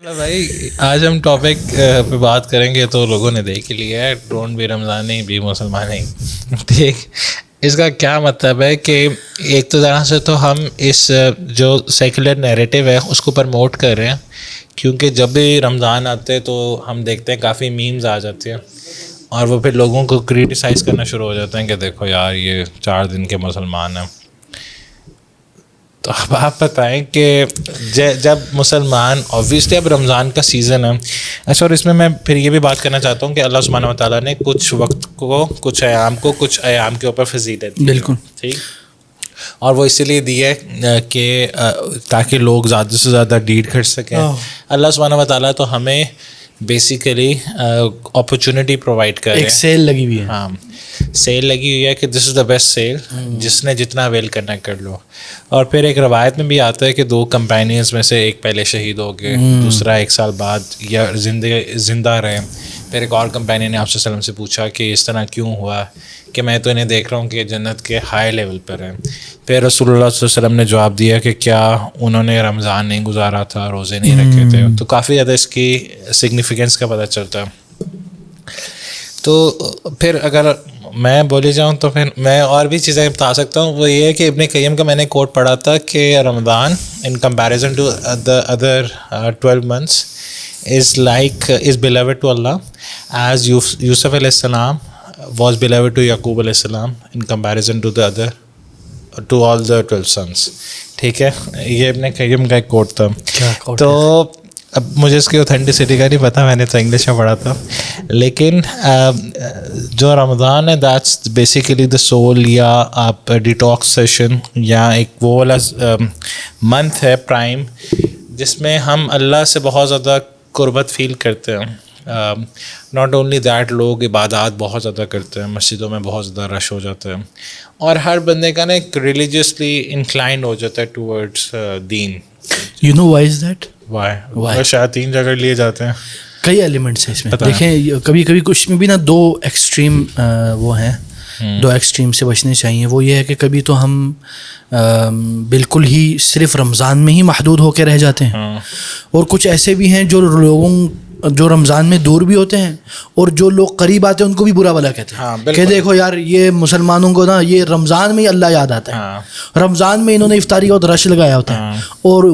بھائی آج ہم ٹاپک پہ بات کریں گے تو لوگوں نے دیکھ لیا ہے، ڈونٹ بی رمضانی بھی مسلمان ہی. ٹھیک، اس کا کیا مطلب ہے کہ ایک تو طرح سے تو ہم اس جو سیکولر نیریٹو ہے اس کو پرموٹ کر رہے ہیں، کیونکہ جب بھی رمضان آتے ہیں تو ہم دیکھتے ہیں کافی میمز آ جاتے ہیں اور وہ پھر لوگوں کو کریٹیسائز کرنا شروع ہو جاتے ہیں کہ دیکھو یار یہ 4 دن کے مسلمان ہیں. تو اب آپ بتائیں کہ جب مسلمان اوبویسلی اب رمضان کا سیزن ہے. اچھا، اور اس میں پھر یہ بھی بات کرنا چاہتا ہوں کہ اللہ سبحانہ و تعالیٰ نے کچھ وقت کو کچھ ایام کے اوپر فضیلت دی. بالکل ٹھیک، اور وہ اسی لیے دی ہے کہ تاکہ لوگ زیادہ سے زیادہ ڈیڈ کر سکیں. اللہ سبحانہ و تعالیٰ تو ہمیں بیسیکلی اپرچونیٹی پرووائڈ کر رہے ہیں. ایک سیل لگی ہوئی ہے، ہاں سیل لگی ہوئی ہے کہ دس از دا بیسٹ سیل، جس نے جتنا اویل کرنا کر لو. اور پھر ایک روایت میں بھی آتا ہے کہ 2 کمپینینز میں سے ایک پہلے شہید ہو گئے، دوسرا 1 سال بعد یا زندہ رہے. پھر ایک اور کمپینین نے آپ صلی اللہ علیہ وسلم سے پوچھا کہ اس طرح کیوں ہوا، کہ میں تو انہیں دیکھ رہا ہوں کہ جنت کے ہائی لیول پر ہیں. پھر رسول اللہ صلی اللہ علیہ وسلم نے جواب دیا کہ کیا انہوں نے رمضان نہیں گزارا تھا، روزے نہیں رکھے تھے. تو کافی زیادہ اس کی سگنیفیکینس کا پتہ چلتا ہے. تو پھر اگر میں بولی جاؤں تو پھر میں اور بھی چیزیں بتا سکتا ہوں. وہ یہ ہے کہ ابن قیم کا میں نے کوٹ پڑھا تھا کہ Ramadan in comparison to the other 12 months is beloved to Allah as Yusuf علیہ السلام was beloved to Yaqub علیہ السلام in comparison to all the 12 sons. ٹھیک ہے، یہ ابن قیم کا ایک کوٹ تھا. تو اب مجھے اس کی اوتھینٹسٹی کا نہیں پتہ، میں نے تو انگلش میں پڑھا تھا. لیکن جو رمضان ہے دیٹس بیسیکلی دا سول، یا آپ ڈیٹاکس سیشن، یا ایک وہ والا منتھ ہے پرائم جس میں ہم اللہ سے بہت زیادہ قربت فیل کرتے ہیں. ناٹ اونلی دیٹ، لوگ عبادات بہت زیادہ کرتے ہیں، مسجدوں میں بہت زیادہ رش ہو جاتا ہے، اور ہر بندے کا نا ایک ریلیجیسلی انکلائنڈ ہو جاتا ہے towards them. You know why is that? Why شاید 3 جگہ لیے جاتے ہیں. کئی ایلیمنٹس ہیں اس میں. دیکھیں کبھی کبھی کچھ میں بھی نا 2 ایکسٹریم وہ ہیں، 2 ایکسٹریم سے بچنے چاہیے. وہ یہ ہے کہ کبھی تو ہم بالکل ہی صرف رمضان میں ہی محدود ہو کے رہ جاتے ہیں، اور کچھ ایسے بھی ہیں جو رمضان میں دور بھی ہوتے ہیں، اور جو لوگ قریب آتے ہیں ان کو بھی برا بلا کہتے ہیں کہ دیکھو یار یہ مسلمانوں کو نا یہ رمضان میں ہی اللہ یاد آتا ہے، رمضان میں انہوں نے افطاری اور رش لگایا ہوتا ہے، اور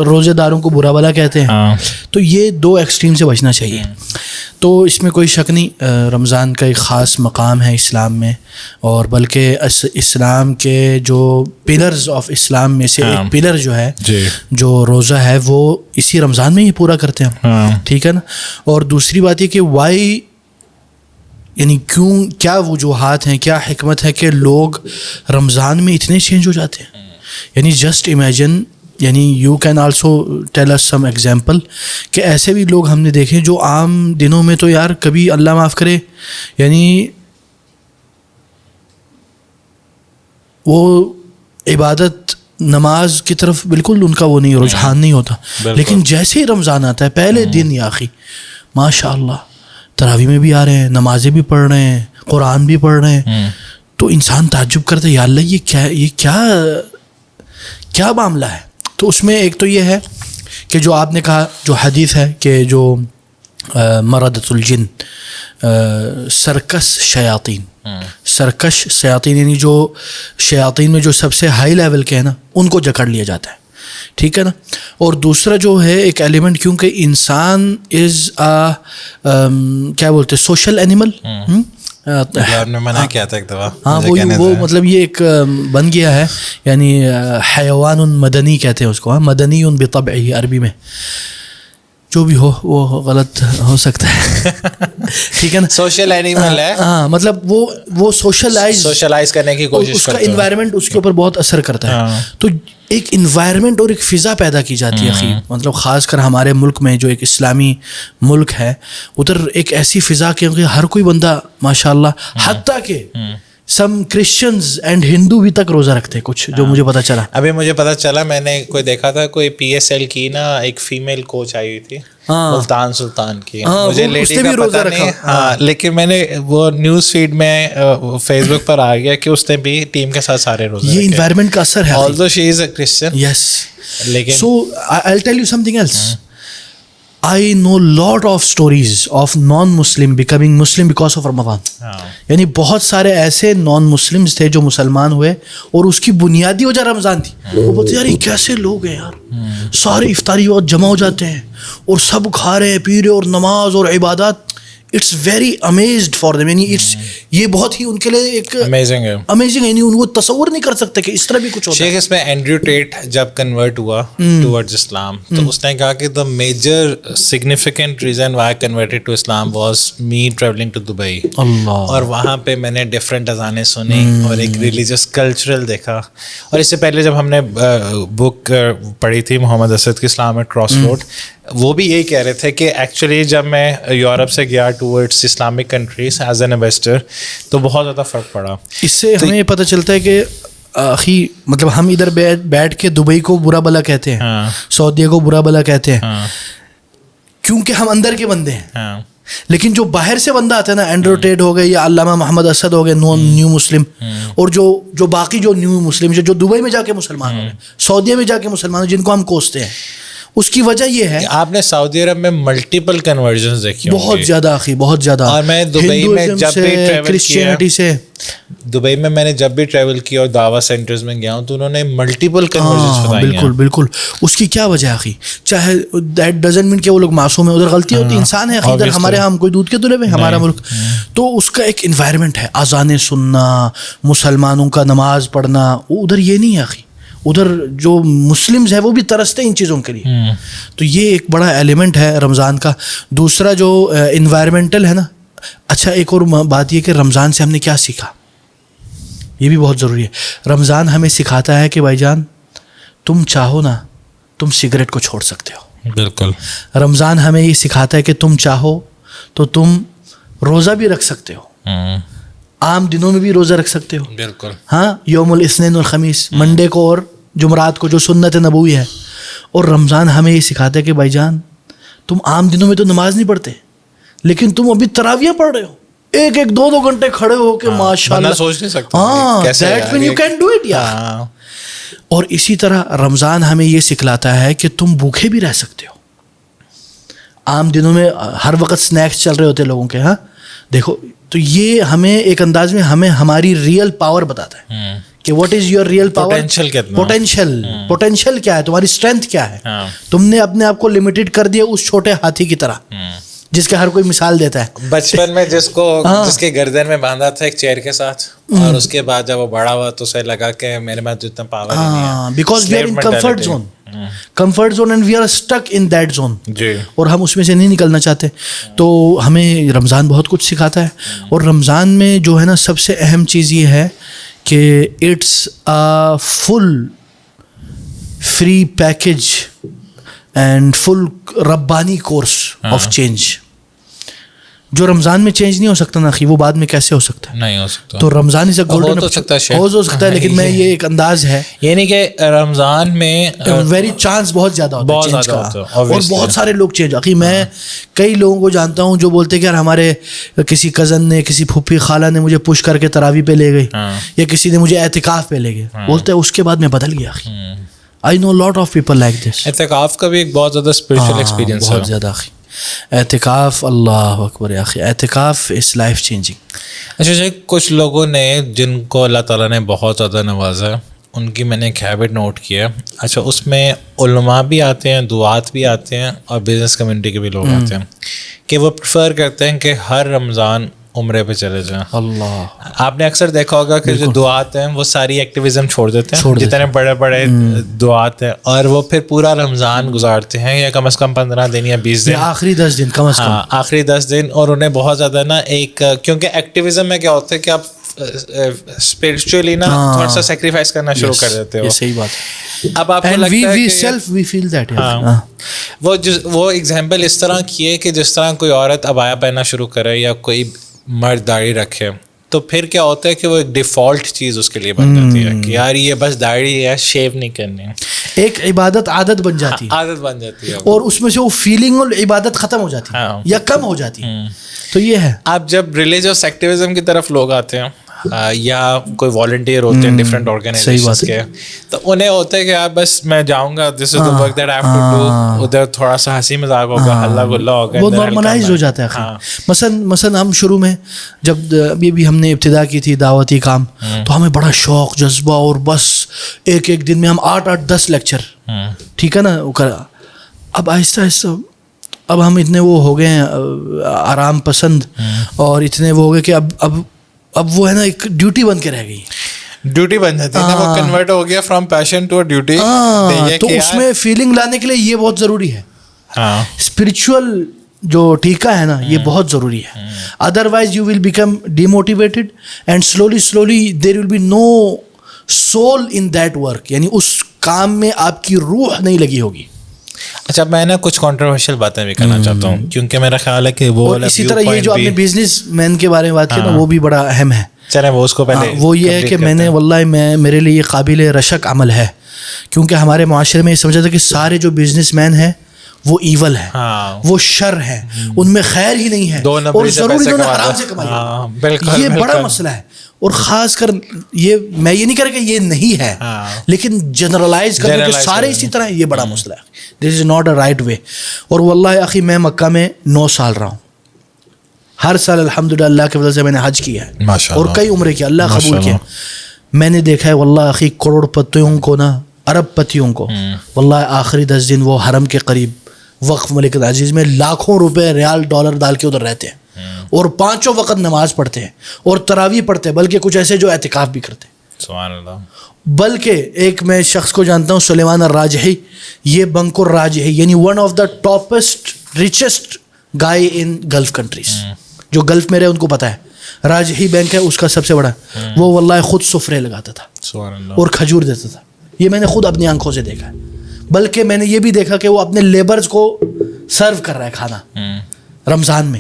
روزے داروں کو برا بلا کہتے ہیں. تو یہ 2 ایکسٹریم سے بچنا چاہیے. تو اس میں کوئی شک نہیں، رمضان کا ایک خاص مقام ہے اسلام میں، اور بلکہ اسلام کے جو پلرز آف اسلام میں سے ایک پلر جو ہے جو روزہ ہے وہ اسی رمضان میں ہی پورا کرتے ہیں. ٹھیک ہے نا. اور دوسری بات یہ کہ وائی، یعنی کیوں، کیا وجوہات ہیں، کیا حکمت ہے کہ لوگ رمضان میں اتنے چینج ہو جاتے ہیں. یعنی جسٹ امیجن، یعنی you can also tell us some example کہ ایسے بھی لوگ ہم نے دیکھے جو عام دنوں میں تو یار کبھی اللہ معاف کرے، یعنی وہ عبادت نماز کی طرف بالکل ان کا وہ نہیں، رجحان نہیں ہوتا. لیکن جیسے ہی رمضان آتا ہے پہلے دن یا آخری ماشاء اللہ تراویح میں بھی آ رہے ہیں، نمازیں بھی پڑھ رہے ہیں، قرآن بھی پڑھ رہے ہیں. تو انسان تعجب کرتا ہے یا اللہ یہ کیا معاملہ ہے. تو اس میں ایک تو یہ ہے کہ جو آپ نے کہا، جو حدیث ہے کہ جو مردۃ الجن، سرکش شیاطین، یعنی جو شیاطین میں جو سب سے ہائی لیول کے ہیں نا ان کو جکڑ لیا جاتا ہے. ٹھیک ہے نا. اور دوسرا جو ہے ایک ایلیمنٹ، کیونکہ انسان از کیا بولتے سوشل اینیمل. منع کیا تھا ایک دفعہ. ہاں وہ مطلب یہ ایک بن گیا ہے، یعنی حیوان مدنی کہتے ہیں اس کو، مدنی بطبعہ عربی میں. جو بھی ہو وہ غلط ہو سکتا ہے. ٹھیک ہے نا. سوشل اینیمل ہے. ہاں مطلب وہ سوشلائز کرنے کی کوشش کرتا ہے. اس کا انوائرمنٹ اس کے اوپر بہت اثر کرتا ہے. تو ایک انوائرمنٹ اور ایک فضا پیدا کی جاتی ہے. مطلب خاص کر ہمارے ملک میں جو ایک اسلامی ملک ہے، ادھر ایک ایسی فضا کہ ہر کوئی بندہ ماشاء اللہ، حتیٰ کہ سم کرسچنز اینڈ ہندو بھی تک روزہ رکھتے ہیں کچھ، جو مجھے پتا چلا. ابھی مجھے پتا چلا، میں نے کوئی دیکھا تھا، کوئی PSL کی نا ایک فیمیل کوچ آئی ہوئی تھی، ملتان سلطان کی. مجھے لیڈی کا پتہ نہیں، لیکن میں نے وہ نیوز فیڈ میں فیس بک پر آ گیا کہ اس نے بھی ٹیم کے ساتھ سارے روزے رکھے. یہ انوائرمنٹ کا اثر ہے. although she is a Christian. Yes. لیکن so I'll tell you something else. I know lot of stories of non-Muslim becoming Muslim because of Ramadan. یعنی بہت سارے ایسے نان مسلمس تھے جو مسلمان ہوئے اور اس کی بنیادی وجہ رمضان تھی. وہ بولتے یار یہ کیسے لوگ ہیں یار, سارے افطاری وقت جمع ہو جاتے ہیں اور سب کھا رہے ہیں پی رہے اور نماز اور عبادات. It's very amazed for them, یعنی یہ بہت ہی ان کے لیے ایک امیزنگ ہے, یعنی ان کو تصور نہیں کر سکتے کہ اس طرح بھی کچھ ہوتا ہے. شیخ اس میں اینڈریو ٹیٹ جب کنورٹ ہوا ٹورڈز اسلام تو اس نے کہا کہ the major significant reason why converted to Islam was me travelling to Dubai. اور وہاں پہ میں نے ڈفرینٹ اذانیں سنی اور ایک ریلیجیس کلچرل دیکھا. اور اس سے پہلے جب ہم نے بک پڑھی تھی محمد اسد کی اسلام ایٹ کراس روڈ, وہ بھی یہی کہہ رہے تھے کہ ایکچولی جب میں یورپ سے گیا towards Islamic countries as an investor تو بہت زیادہ فرق پڑا. اس سے ہمیں یہ پتہ چلتا ہے کہ اخی مطلب ہم ادھر بیٹھ کے دبئی کو برا بلا کہتے ہیں, سعودیہ کو برا بلا کہتے ہیں کیونکہ ہم اندر کے بندے ہیں. لیکن جو باہر سے بندہ آتا ہے نا, اینڈریو ٹیٹ ہو گئے یا علامہ محمد اسد ہو گئے نیو مسلم, اور جو باقی جو نیو مسلم جو دبئی میں جا کے مسلمان ہو گئے, سعودیہ میں جا کے مسلمان ہو, جن کو ہم کوستے ہیں, اس کی وجہ یہ ہے آپ نے سعودی عرب میں ملٹیپل کنورژنز دیکھی بہت زیادہ اخی, بہت زیادہ. اور میں دبئی میں جب بھی ٹریول کیا, دبئی میں نے جب بھی ٹریول کیا اور دعویٰ سینٹرز میں گیا ہوں تو انہوں نے ملٹیپل کنورژنز بتائی ہیں. بالکل بالکل. اس کی کیا وجہ ہے اخی, چاہے دیٹ ڈزنٹ مین کہ وہ لوگ معصوم ہیں, ادھر غلطی ہوتی, انسان ہے ادھر ہمارے ہاں ہم کوئی دودھ کے دلے ہوئے, ہمارا ملک. تو اس کا ایک انوائرمنٹ ہے, اذانیں سننا, مسلمانوں کا نماز پڑھنا, ادھر یہ نہیں ہے اخی. ادھر جو مسلمز ہیں وہ بھی ترستے ہیں ان چیزوں کے لیے. تو یہ ایک بڑا ایلیمنٹ ہے رمضان کا. دوسرا جو انوائرمنٹل ہے نا. اچھا ایک اور بات یہ کہ رمضان سے ہم نے کیا سیکھا, یہ بھی بہت ضروری ہے. رمضان ہمیں سکھاتا ہے کہ بھائی جان تم چاہو نا تم سگریٹ کو چھوڑ سکتے ہو. بالکل. رمضان ہمیں یہ سکھاتا ہے کہ تم چاہو تو تم روزہ بھی رکھ سکتے ہو, عام دنوں میں بھی روزہ رکھ سکتے ہو. بالکل. ہاں, یوم الاثنین والخمیس, منڈے کو اور جمعرات کو, جو سنت نبوی ہے. اور رمضان ہمیں یہ سکھاتا ہے کہ بھائی جان تم عام دنوں میں تو نماز نہیں پڑھتے, لیکن تم ابھی تراویح پڑھ رہے ہو, ایک ایک دو گھنٹے کھڑے ہو کے ماشاء اللہ سوچ نہیں سکتا. ہاں, that man you can do it یار. اور اسی طرح رمضان ہمیں یہ سکھلاتا ہے کہ تم بھوکے بھی رہ سکتے ہو. عام دنوں میں ہر وقت سنیکس چل رہے ہوتے لوگوں کے, ہاں دیکھو. تو یہ ہمیں ایک انداز میں ہمیں ہماری ریئل پاور بتاتا ہے کہ what is your real power, potential کیا ہے, تمہاری اسٹرینتھ کیا ہے. تم نے اپنے آپ کو لمیٹڈ کر دیا اس چھوٹے ہاتھی کی طرح جس کا ہر کوئی مثال دیتا ہے. بچپن میں جس کے گردن میں باندھا تھا ایک چیئر کے ساتھ, اور اس کے بعد جب وہ بڑا ہوا تو اسے لگا کہ میرے پاس تو اتنا پاور نہیں ہے, because we are in comfort zone and we are stuck in that zone. جی. اور ہم اس میں سے نہیں نکلنا چاہتے. تو ہمیں رمضان بہت کچھ سکھاتا ہے. اور رمضان میں جو ہے نا سب سے اہم چیز یہ ہے کہ it's a full free package and full ربانی کورس آف چینج. جو رمضان میں چینج نہیں ہو سکتا نا وہ بعد میں کیسے ہو سکتا ہے؟ نہیں ہو سکتا. تو رمضان اس گولڈن ہو سکتا ہے, لیکن میں یہ ایک انداز ہے یعنی کہ رمضان میں ویری چانس بہت زیادہ ہوتا ہے اور بہت سارے لوگ چینج. میں کئی لوگوں کو جانتا ہوں جو بولتے کہ یار ہمارے کسی کزن نے, کسی پھوپھی خالہ نے مجھے پش کر کے تراویح پہ لے گئی, یا کسی نے مجھے اعتکاف پہ لے گئے, بولتے ہیں اس کے بعد میں بدل گیا. I know lot of people like this. اعتکاف کا بھی ایک بہت زیادہ اسپریچول ایکسپیرینس ہے. بہت زیادہ اخی اعتکاف, اللہ اکبر اخی, اعتکاف از لائف چینجنگ. اچھا جی, کچھ لوگوں نے جن کو اللہ تعالیٰ نے بہت زیادہ نوازا ہے ان کی میں نے ایک ہیبٹ نوٹ کی ہے. اچھا, اس میں علماء بھی آتے ہیں, دعات بھی آتے ہیں, اور بزنس کمیونٹی کے بھی لوگ آتے ہیں کہ وہ پریفر کرتے ہیں کہ ہر رمضان عمرے پہ چلے جائیں. اللہ, آپ نے اکثر دیکھا ہوگا کہ جو دعات ہیں وہ ساری ایکٹیویزم چھوڑ دیتے ہیں, جتنے بڑے بڑے دعات ہیں, اور وہ پھر پورا رمضان گزارتے ہیں, یا کم از کم 15 دن یا 20 دن, آخری 10 دن کم از کم, آخری 10 دن. اور انہیں بہت زیادہ نا ایک, کیونکہ ایکٹیویزم میں کیا ہوتا ہے کہ آپ اسپرچولی نا تھوڑا سا سیکریفائس کرنا شروع کر دیتے ہو. صحیح بات. اب آپ کو لگتا ہے وہ ایگزامپل اس طرح کی ہے کہ جس طرح کوئی عورت عبایا پہننا شروع کرے یا کوئی مرد داڑھی رکھے, تو پھر کیا ہوتا ہے کہ وہ ایک ڈیفالٹ چیز اس کے لیے بن جاتی ہے کہ یار یہ بس داڑھی ہے, شیو نہیں کرنی, ایک عبادت عادت بن جاتی ہے, عادت بن جاتی ہے, اور اس میں سے وہ فیلنگ اور عبادت ختم ہو جاتی ہے یا کم ہو جاتی ہے. تو یہ ہے. آپ جب ریلیجیس ایکٹیویزم کی طرف لوگ آتے ہیں, یا کوئی والنٹیئر ہوتے ہیں ڈفرینٹ آرگنائزیشنز کے, تو انہیں ہوتا ہے کہ یار بس میں جاؤں گا, this is the work that I have to do, ادھر تھوڑا سا ہنسی مذاق ہوگا, ہلہ گلا ہوگا, وہ نارملائز ہو جاتا ہے. مثلا ہم شروع میں جب ابھی ہم نے ابتدا کی تھی دعوتی کام, تو ہمیں بڑا شوق جذبہ, اور بس ایک دن میں ہم 8-10 لیکچر, ٹھیک ہے نا, اب آہستہ آہستہ اب ہم اتنے وہ ہو گئے ہیں آرام پسند, اور اتنے وہ ہو گئے کہ اب وہ ہے نا ایک ڈیوٹی بن کے رہ گئی, ڈیوٹی بن جاتی ہے نا, وہ کنورٹ ہو گیا فرام پیشن ٹو ڈیوٹی. تو اس میں فیلنگ لانے کے لیے یہ بہت ضروری ہے, اسپرچل جو ٹیکا ہے نا یہ بہت ضروری ہے. Otherwise you will become demotivated and slowly there will be no soul in that work, یعنی اس کام میں آپ کی روح نہیں لگی ہوگی. اچھا میں نا کچھ کنٹروورشل باتیں بھی کرنا چاہتا ہوں, کیونکہ میرا خیال ہے کہ وہ اسی طرح یہ جو آپ نے بزنس مین کے بارے میں بات کی نا وہ بھی بڑا اہم ہے. چلیں وہ اس کو پہلے وہ یہ ہے کہ میں نے واللہ میرے لیے یہ قابل رشک عمل ہے, کیونکہ ہمارے معاشرے میں یہ سمجھا تھا کہ سارے جو بزنس مین ہیں وہ ایول ہے, وہ شر ہے, ان میں خیر ہی نہیں ہے, اور ضروری انہوں نے حرام سے کمائی. یہ بڑا مسئلہ ہے, اور خاص کر یہ میں یہ نہیں کہہ رہا کہ یہ نہیں ہے, لیکن جنرلائز کرنے کے سارے اسی طرح یہ بڑا مسئلہ ہے. This is not a right way. اور واللہ اخی میں مکہ میں 9 سال رہا ہوں, ہر سال الحمدللہ اللہ کے فضل سے میں نے حج کیا ہے اور کئی عمرے کیا, اللہ قبول کیا. میں نے دیکھا ہے واللہ اخی کروڑ پتیوں کو نا, ارب پتیوں کو, واللہ آخری 10 دن وہ حرم کے قریب وقف ملک العزیز میں لاکھوں روپے ریال ڈالر ڈال کے ادھر رہتے ہیں, اور 5 وقت نماز پڑھتے ہیں اور تراویح پڑھتے ہیں, بلکہ کچھ ایسے جو اعتکاف بھی کرتے ہیں. سبحان اللہ. بلکہ ایک میں شخص کو جانتا ہوں سلیمان الراجحی, یہ بنک الراجحی یعنی one of the topest richest guy in Gulf countries, جو گلف میں رہے ان کو پتہ ہے, راجحی بینک ہے اس کا سب سے بڑا. وہ واللہ خود سفرے لگاتا تھا اور کھجور دیتا تھا, یہ میں نے خود اپنی آنکھوں سے دیکھا ہے. بلکہ میں نے یہ بھی دیکھا کہ وہ اپنے لیبرز کو سرو کر رہا ہے کھانا رمضان میں.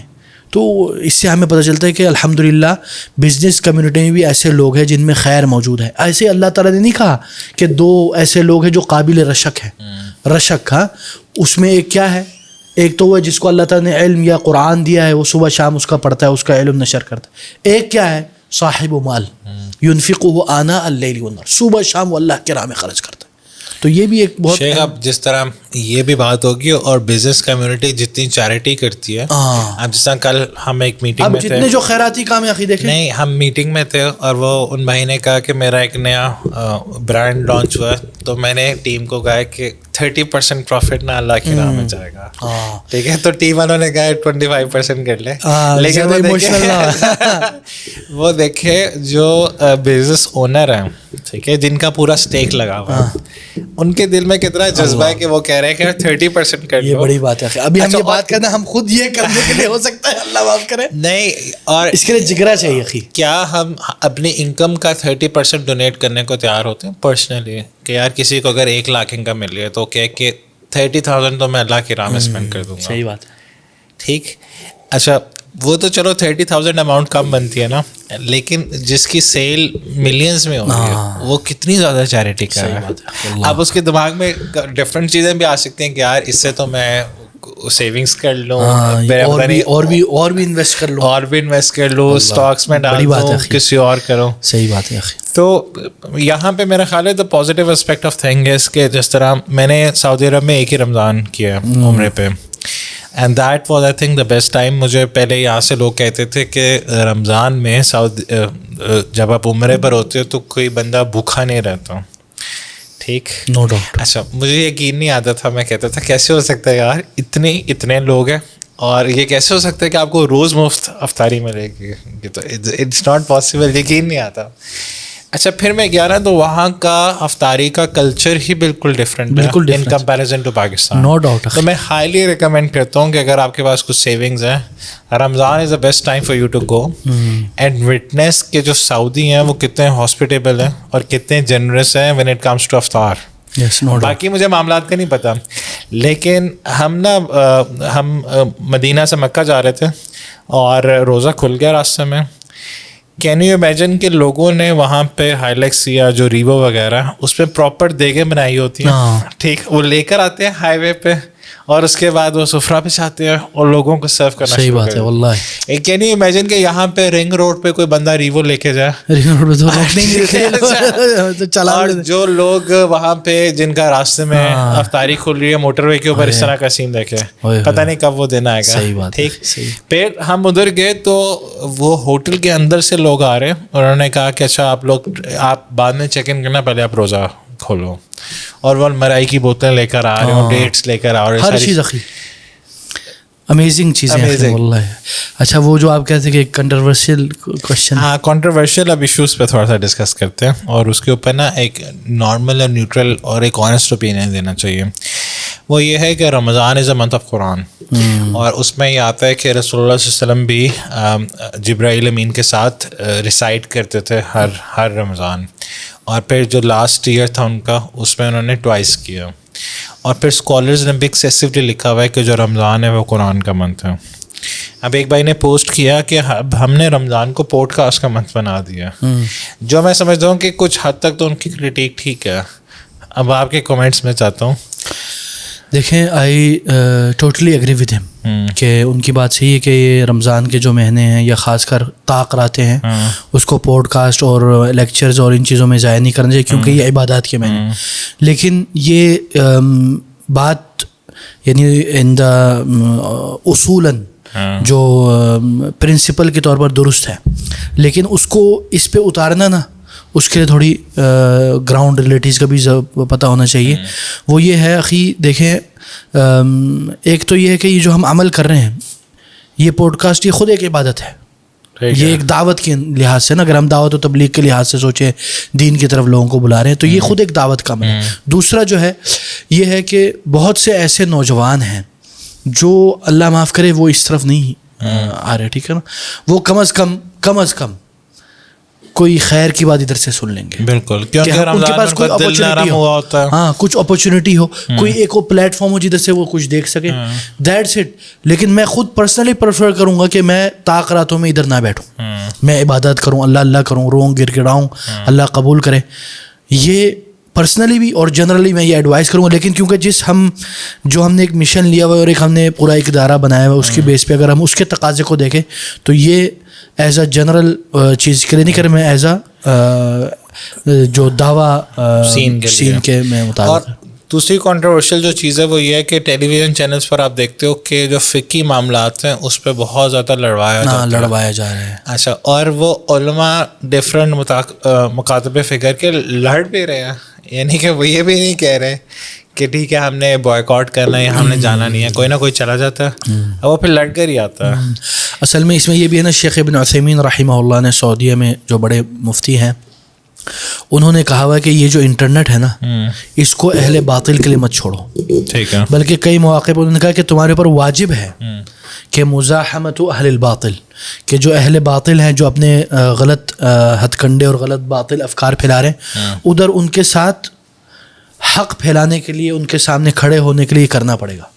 تو اس سے ہمیں پتہ چلتا ہے کہ الحمدللہ بزنس کمیونٹی میں بھی ایسے لوگ ہیں جن میں خیر موجود ہے. ایسے اللہ تعالیٰ نے نہیں کہا کہ 2 ایسے لوگ ہیں جو قابل رشک ہیں, رشک کا اس میں ایک کیا ہے, ایک تو وہ جس کو اللہ تعالیٰ نے علم یا قرآن دیا ہے, وہ صبح شام اس کا پڑھتا ہے, اس کا علم نشر کرتا ہے. ایک کیا ہے, صاحب مال ينفقه آناء اللیل والنہار, صبح شام وہ اللہ کے راہ میں خرچ کرتا ہے. تو یہ بھی ایک بہت شیخ, اب جس طرح یہ بھی بات ہوگی, اور بزنس کمیونٹی جتنی چیریٹی کرتی ہے, اب جس طرح کل ہم ایک میٹنگ میں تھے, جتنے جو خیراتی کام ہے دیکھیں, نہیں ہم میٹنگ میں تھے اور وہ ان بھائی نے کہا کہ میرا ایک نیا برانڈ لانچ ہوا ہے, تو میں نے ٹیم کو کہا کہ 30% پروفٹ نا اللہ کی راہ میں جائے گا, ٹھیک ہے. تو ٹیم والوں نے کہا 25% کر لے, لیکن وہ دیکھے جو بزنس اونر ہیں, ٹھیک ہے, جن کا پورا اسٹیک لگا ہوا ہے, ان کے دل میں کتنا جذبہ ہے کہ وہ کہہ رہے ہیں کہ 30% کر لو. یہ بڑی بات ہے. ابھی ہم یہ بات کرنا ہم خود یہ کرنے کے لیے ہو سکتا ہے, اللہ معاف کرے, نہیں, اور اس کے لیے جگرا چاہیے اخی. کیا ہم اپنی انکم کا 30% ڈونیٹ کرنے کو تیار ہوتے ہیں پرسنلی, کہ یار کسی کو اگر 1 لاکھ انکم مل رہی ہے تو کہ 30,000 تو میں اللہ کی راہ میں اسپینڈ کر دوں گا. صحیح بات ہے, ٹھیک. اچھا وہ تو چلو 30,000 اماؤنٹ کم بنتی ہے نا, لیکن جس کی سیل ملینز میں ہوتی ہے وہ کتنی زیادہ چیریٹی کر رہا ہے. اب اس کے دماغ میں ڈفرینٹ چیزیں بھی آ سکتی ہیں کہ یار اس سے تو میں سیونگس کر لوں, اور بھی انویسٹ کر لوں, اسٹاکس میں ڈال دوں, کسی اور کروں. صحیح بات ہے. تو یہاں پہ میرا خیال ہے the positive aspect of thing is کہ جس طرح میں نے سعودی عرب میں ایک ہی رمضان کیا عمرے پہ, and that was I think the best time. مجھے پہلے یہاں سے لوگ کہتے تھے کہ رمضان میں جب آپ عمرے پر ہوتے ہو تو کوئی بندہ بھوکا نہیں رہتا, ٹھیک, نو ڈاؤٹ. اچھا مجھے یقین نہیں آتا تھا, میں کہتا تھا کیسے ہو سکتا ہے یار, اتنے لوگ ہیں اور یہ کیسے ہو سکتا ہے کہ آپ کو روز مفت افطاری ملے گی, تو اٹس ناٹ پاسبل, یقین نہیں آتا. اچھا پھر میں گیا نا تو وہاں کا افطاری کا کلچر ہی بالکل ڈفرینٹ ہے in comparison to Pakistan, no doubt. تو میں ہائیلی ریکمینڈ کرتا ہوں کہ اگر آپ کے پاس کچھ سیونگز ہیں, Ramadan is the best time for you to go and witness کہ جو سعودی ہیں وہ کتنے ہاسپٹیبل ہیں اور کتنے جنرس ہیں وین اٹ کمس ٹو افطار. باقی مجھے معاملات کا نہیں پتا, لیکن ہم مدینہ سے مکہ جا رہے تھے اور روزہ کھل گیا راستے میں. کین یو امیجن کہ لوگوں نے وہاں پہ ہائلیکس یا جو ریوو وغیرہ اس پہ پراپر دیگیں بنائی ہوتی ہیں, ٹھیک, وہ لے کر آتے ہیں ہائی وے پہ اور اس کے بعد وہ سفرہ بچھاتے ہیں اور لوگوں کو سرو کرنا. صحیح بات ہے واللہ. کین یو امیجن کہ یہاں پہ رنگ روڈ پہ کوئی بندہ ریوو لے کے جائے, رنگ روڈ پہ تو چلا, اور جو لوگ وہاں پہ جن کا راستے میں افطاری کھل رہی ہے موٹر وے کے اوپر, اس طرح کا سین دیکھے, پتہ نہیں کب وہ دن آئے گا. صحیح بات. ٹھیک. پھر ہم ادھر گئے تو وہ ہوٹل کے اندر سے لوگ آ رہے ہیں, اور انہوں نے کہا کہ اچھا آپ بعد میں چیک ان کرنا, پہلے آپ روزہ کھولو. اور وہ مرائی کی بوتلیں لے کر آ رہے ہیں, ڈیٹس لے کر آ رہے ہیں, ہر چیز اخی امیزنگ چیزیں واللہ. اچھا وہ جو آپ کہتے ہیں کہ کنٹروورشل کوشچن, ہاں کنٹروورشل اب ایشوز پہ تھوڑا سا ڈسکس کرتے ہیں, اور اس کے اوپر نا ایک نارمل اور نیوٹرل اور ایک آنیسٹ اوپینین دینا چاہیے. وہ یہ ہے کہ رمضان از اے منتھ آف قرآن, اور اس میں یہ آتا ہے کہ رسول اللہ صلی اللہ علیہ وسلم بھی جبرائیل امین کے ساتھ ریسائٹ کرتے تھے ہر رمضان, اور پھر جو لاسٹ ایئر تھا ان کا اس میں انہوں نے ٹوائس کیا. اور پھر اسکالرز نے بھی ایکسیسولی لکھا ہوا ہے کہ جو رمضان ہے وہ قرآن کا منتھ ہے. اب ایک بھائی نے پوسٹ کیا کہ اب ہم نے رمضان کو پوڈ کاسٹ کا منتھ بنا دیا, جو میں سمجھتا ہوں کہ کچھ حد تک تو ان کی کرٹیک ٹھیک ہے. اب آپ کے کمنٹس میں چاہتا ہوں. دیکھیں آئی ٹوٹلی ایگری ود ہم کہ ان کی بات صحیح ہے کہ یہ رمضان کے جو مہینے ہیں یا خاص کر طاق راتے ہیں اس کو پوڈ کاسٹ اور لیکچرز اور ان چیزوں میں ضائع نہیں کرنا چاہیے, کیونکہ یہ عبادات کے مہینے. لیکن یہ بات یعنی ان دا اصولاً جو پرنسپل کے طور پر درست ہے, لیکن اس کو اس پہ اتارنا نا, اس کے لیے تھوڑی گراؤنڈ ریلیٹیز کا بھی پتہ ہونا چاہیے. وہ یہ ہے اخی دیکھیں, ایک تو یہ ہے کہ یہ جو ہم عمل کر رہے ہیں یہ پوڈ کاسٹ, یہ خود ایک عبادت ہے. یہ ایک دعوت کے لحاظ سے نا, اگر ہم دعوت و تبلیغ کے لحاظ سے سوچیں, دین کی طرف لوگوں کو بلا رہے ہیں, تو یہ خود ایک دعوت کا عمل ہے. دوسرا جو ہے یہ ہے کہ بہت سے ایسے نوجوان ہیں جو اللہ معاف کرے وہ اس طرف نہیں آ رہے, ٹھیک ہے نا, وہ کم از کم کوئی خیر کی بات ادھر سے سن لیں گے. بالکل, کہ ان کے پاس کوئی اپرچونیٹی ہو, ہاں کچھ اپرچونیٹی ہو, کوئی ایک وہ پلیٹ فارم ہو جدھر سے وہ کچھ دیکھ سکے, دیٹس اٹ. لیکن میں خود پرسنلی پریفر کروں گا کہ میں طاق راتوں میں ادھر نہ بیٹھوں, میں عبادت کروں, اللہ کروں, روؤں گر گڑاؤں, اللہ قبول کرے. یہ پرسنلی بھی اور جنرلی میں یہ ایڈوائز کروں گا. لیکن کیونکہ جو ہم نے ایک مشن لیا ہوا ہے اور ایک ہم نے پورا ایک ادارہ بنایا ہوا ہے, اس کی بیس پہ اگر ہم اس کے تقاضے کو دیکھیں تو یہ ایز اے جنرل چیز کے لیے نہیں کریں, میں ایز اے جو دعویٰ سین کے میں مطابق. اور دوسری کنٹروورشل جو چیز ہے وہ یہ ہے کہ ٹیلی ویژن چینلز پر آپ دیکھتے ہو کہ جو فقہی معاملات ہیں اس پہ بہت زیادہ لڑوایا جا رہا ہے. اچھا, اور وہ علماء ڈفرینٹ مکاتب فکر کے لڑ بھی رہے ہیں, یعنی کہ وہ یہ بھی نہیں کہہ رہے کہ ٹھیک ہے ہم نے بوائیکاٹ کرنا ہے, ہم نے جانا نہیں ہے, کوئی نہ کوئی چلا جاتا ہے اور وہ پھر لڑ کر ہی آتا ہے. اصل میں اس میں یہ بھی ہے نا, شیخ ابن عثیمین رحمہ اللہ نے سعودیہ میں جو بڑے مفتی ہیں انہوں نے کہا ہوا ہے کہ یہ جو انٹرنیٹ ہے نا اس کو اہل باطل کے لیے مت چھوڑو, ٹھیک ہے, بلکہ کئی مواقع پر انہوں نے کہا کہ تمہارے اوپر واجب ہے کہ مزاحمت اہل الباطل, کہ جو اہل باطل ہیں جو اپنے غلط ہتھ کنڈے اور غلط باطل افکار پھیلا رہے ہیں, ادھر ان کے ساتھ حق پھیلانے کے لیے ان کے سامنے کھڑے ہونے کے لیے کرنا پڑے گا.